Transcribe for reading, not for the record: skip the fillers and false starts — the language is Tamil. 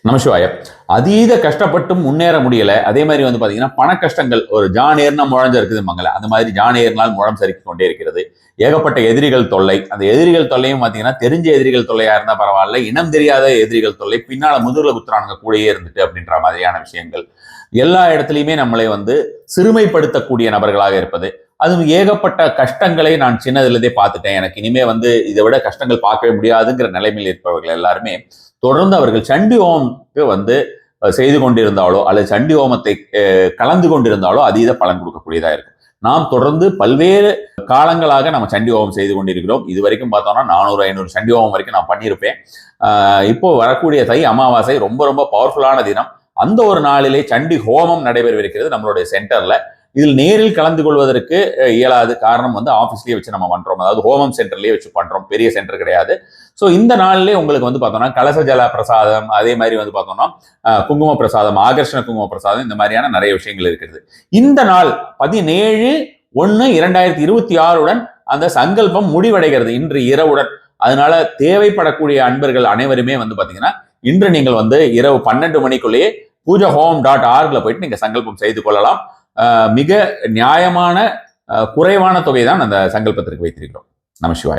நமசிவாய. அதீத கஷ்டப்பட்டும் முன்னேற முடியல. அதே மாதிரி வந்து பாத்தீங்கன்னா பண கஷ்டங்கள், ஒரு ஜானேர்னா முழஞ்ச இருக்குதும்பாங்கல்ல, அந்த மாதிரி ஜானேர்னால் முழம் சறுக்கிக் கொண்டே இருக்கிறது. ஏகப்பட்ட எதிரிகள் தொல்லை. அந்த எதிரிகள் தொல்லையும் பாத்தீங்கன்னா தெரிஞ்ச எதிரிகள் தொல்லையா இருந்தா பரவாயில்ல, இனம் தெரியாத எதிரிகள் தொல்லை, பின்னால முதுகுல குத்துறானுங்க கூடயே இருந்துட்டு அப்படின்ற மாதிரியான விஷயங்கள். எல்லா இடத்துலையுமே நம்மளை வந்து சிறுமைப்படுத்தக்கூடிய நபர்களாக இருப்பது. அதுவும் ஏகப்பட்ட கஷ்டங்களை நான் சின்னதுலதே பார்த்துட்டேன். எனக்கு இனிமே வந்து இதை விட கஷ்டங்கள் பார்க்கவே முடியாதுங்கிற நிலைமையில் இருப்பவர்கள் எல்லாருமே தொடர்ந்து அவர்கள் சண்டி ஹோமத்துக்கு வந்து செய்து கொண்டிருந்தாலோ அல்லது சண்டி ஹோமத்தை கலந்து கொண்டிருந்தாலோ அதீத பலன் கொடுக்கக்கூடியதா இருக்கு. நாம் தொடர்ந்து பல்வேறு காலங்களாக நம்ம சண்டி ஹோமம் செய்து கொண்டிருக்கிறோம். இது வரைக்கும் பார்த்தோம்னா 400-500 சண்டி ஹோமம் வரைக்கும் நான் பண்ணியிருப்பேன். இப்போ வரக்கூடிய தை அமாவாசை ரொம்ப ரொம்ப பவர்ஃபுல்லான தினம். அந்த ஒரு நாளிலே சண்டி ஹோமம் நடைபெறவிருக்கிறது நம்மளுடைய சென்டர்ல. இதில் நேரில் கலந்து கொள்வதற்கு இயலாது. காரணம் வந்து ஆஃபீஸ்லேயே வச்சு நம்ம பண்றோம், அதாவது ஹோமம் சென்டர்லேயே வச்சு பண்றோம், பெரிய சென்டர் கிடையாது. ஸோ இந்த நாளிலே உங்களுக்கு வந்து பார்த்தோம்னா கலச ஜல பிரசாதம், அதே மாதிரி வந்து பார்த்தோம்னா குங்கும பிரசாதம், ஆகர்ஷண குங்கும பிரசாதம், இந்த மாதிரியான நிறைய விஷயங்கள் இருக்கிறது. இந்த நாள் 17/1/2026 அந்த சங்கல்பம் முடிவடைகிறது, இன்று இரவுடன். அதனால தேவைப்படக்கூடிய அன்பர்கள் அனைவருமே வந்து பாத்தீங்கன்னா இன்று நீங்கள் வந்து இரவு 12 மணிக்குள்ளேயே poojahoam.org போயிட்டு நீங்க சங்கல்பம் செய்து கொள்ளலாம். மிக நியாயமான குறைவான தொகை தான் அந்த சங்கல்பத்திற்கு வைத்திருக்கிறோம். நமசிவாய.